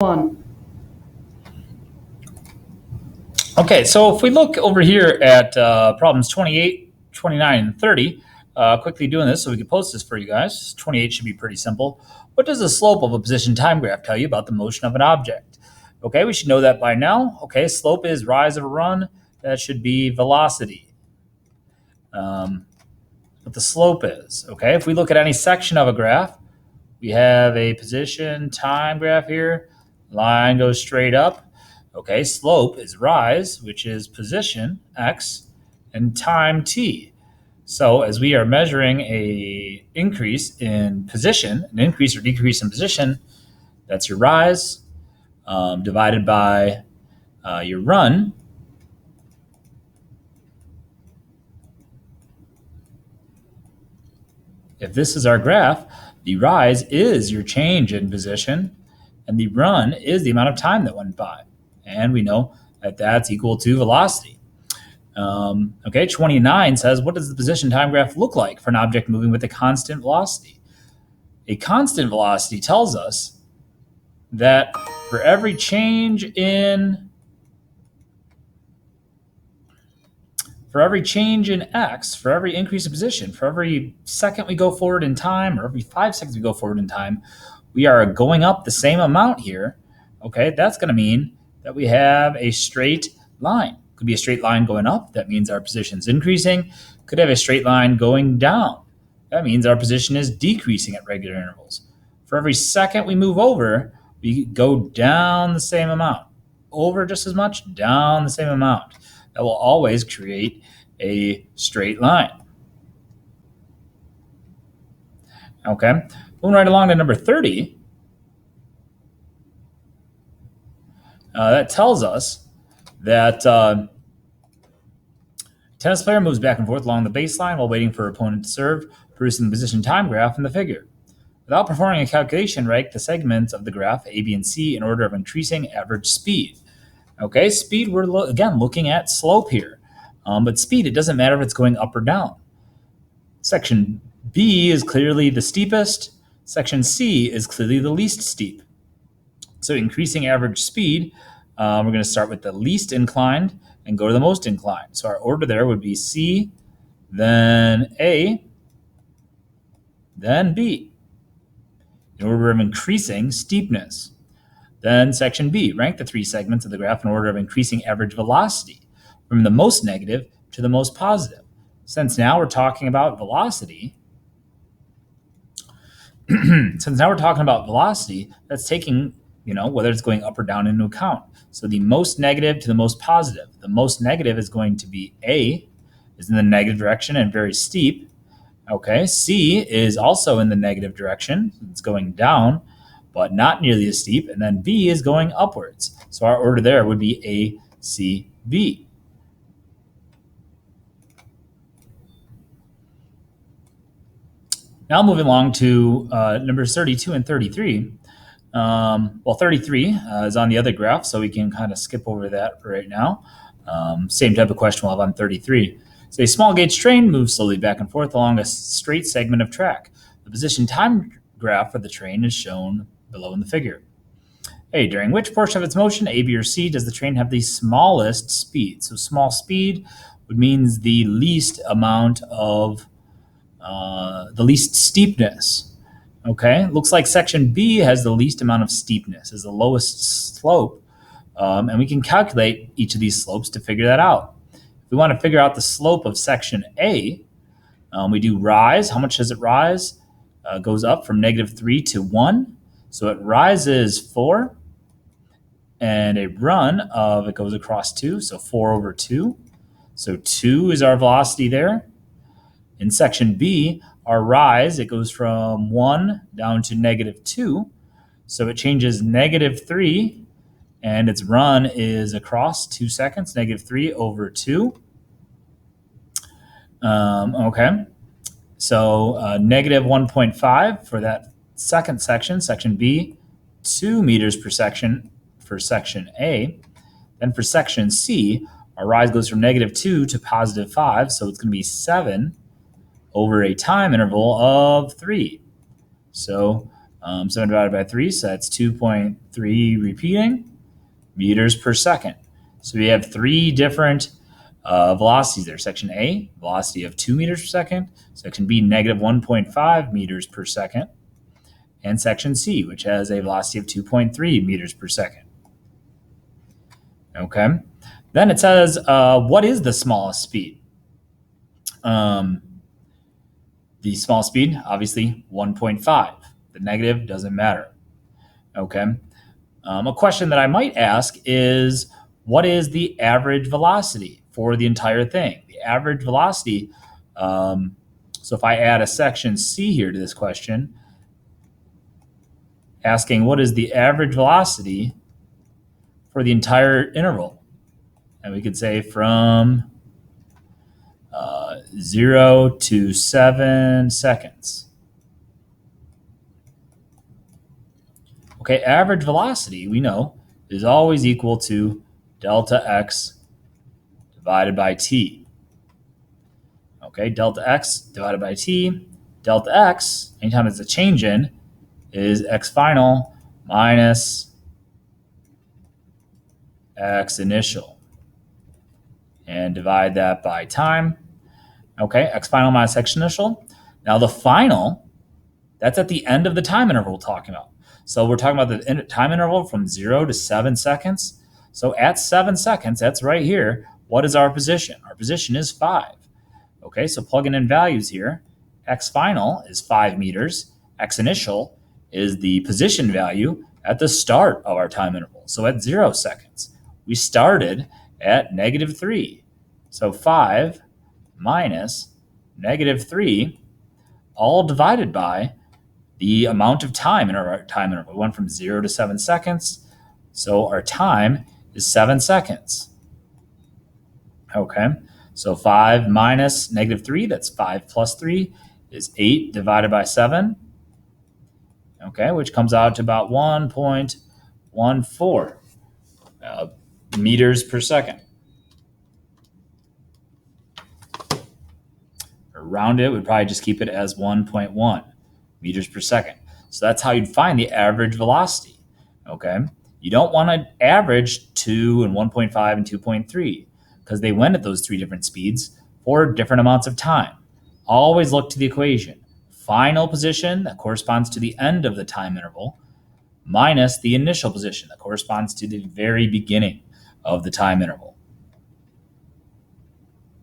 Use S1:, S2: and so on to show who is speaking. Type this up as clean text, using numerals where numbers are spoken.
S1: 1.
S2: Okay, so if we look over here at problems 28, 29, and 30, quickly doing this so we can post this for you guys. 28 should be pretty simple. What does the slope of a position time graph tell you about the motion of an object? Okay, we should know that by now. Okay, slope is rise of a run. That should be velocity. What the slope is. Okay, if we look at any section of a graph, we have a position time graph here. Line goes straight up. Okay, slope is rise, which is position, x, and time, t. So as we are measuring a increase in position, an increase or decrease in position, that's your rise, divided by your run. If this is our graph, the rise is your change in position, and the run is the amount of time that went by. And we know that that's equal to velocity. Okay, 29 says, what does the position time graph look like for an object moving with a constant velocity? A constant velocity tells us that for every change in x, for every increase in position, for every second we go forward in time, or every 5 seconds we go forward in time, we are going up the same amount here. Okay, that's going to mean that we have a straight line. Could be a straight line going up. That means our position is increasing. Could have a straight line going down. That means our position is decreasing at regular intervals. For every second we move over, we go down the same amount. Over just as much, down the same amount. That will always create a straight line. Okay, moving right along to number 30. That tells us that tennis player moves back and forth along the baseline while waiting for opponent to serve, producing the position time graph in the figure. Without performing a calculation, rank the segments of the graph A, B, and C in order of increasing average speed. Okay, speed, we're again looking at slope here. But speed, it doesn't matter if it's going up or down. Section B is clearly the steepest. Section C is clearly the least steep. So increasing average speed, we're going to start with the least inclined and go to the most inclined. So our order there would be C, then A, then B, in order of increasing steepness. Then section B, rank the 3 segments of the graph in order of increasing average velocity from the most negative to the most positive. Since now we're talking about velocity, that's taking, whether it's going up or down into account. So the most negative to the most positive. The most negative is going to be A, is in the negative direction and very steep. Okay, C is also in the negative direction. It's going down, but not nearly as steep. And then B is going upwards. So our order there would be A, C, B. Now moving along to numbers 32 and 33. 33 is on the other graph, so we can kind of skip over that right now. Same type of question we'll have on 33. So a small gauge train moves slowly back and forth along a straight segment of track. The position time graph for the train is shown below in the figure. A, during which portion of its motion, A, B, or C, does the train have the smallest speed? So small speed would means the least amount of, the least steepness. Okay, looks like section B has the least amount of steepness, is the lowest slope, and we can calculate each of these slopes to figure that out. If we want to figure out the slope of section A, we do rise. How much does it rise? Goes up from -3 to 1, so it rises 4, and a run of it goes across 2, so 4 over 2. So 2 is our velocity there. In section B, our rise, it goes from 1 down to -2. So it changes -3, and its run is across 2 seconds, -3 over 2. Okay. So -1.5 for that second section, section B, 2 meters per section for section A. Then for section C, our rise goes from -2 to +5, so it's going to be 7 over a time interval of 3. So 7 divided by 3, so that's 2.3 repeating meters per second. So we have three different velocities there. Section A, velocity of 2 meters per second. Section B, negative 1.5 meters per second. And section C, which has a velocity of 2.3 meters per second. Okay. Then it says, what is the smallest speed? The small speed, obviously, 1.5. The negative doesn't matter. Okay. A question that I might ask is, what is the average velocity for the entire thing? The average velocity, so if I add a section C here to this question, asking what is the average velocity for the entire interval? And we could say from 0 to 7 seconds. Okay, average velocity, we know, is always equal to delta x divided by t. Okay, delta x divided by t. Delta x, anytime it's a change in, is x final minus x initial. And divide that by time. Okay, x final minus x initial. Now the final, that's at the end of the time interval we're talking about. So we're talking about the time interval from 0 to 7 seconds. So at 7 seconds, that's right here, what is our position? Our position is 5. Okay, so plugging in values here. X final is 5 meters. X initial is the position value at the start of our time interval. So at 0 seconds, we started at negative 3. So 5 minus negative 3, all divided by the amount of time in our time interval. We went from 0 to 7 seconds. So our time is 7 seconds. Okay, so 5 minus negative 3, that's 5 plus 3, is 8 divided by 7. Okay, which comes out to about 1.14 meters per second. Around it, we'd probably just keep it as 1.1 meters per second. So that's how you'd find the average velocity. Okay, you don't want to average 2 and 1.5 and 2.3 because they went at those three different speeds for different amounts of time. Always look to the equation. Final position that corresponds to the end of the time interval minus the initial position that corresponds to the very beginning of the time interval.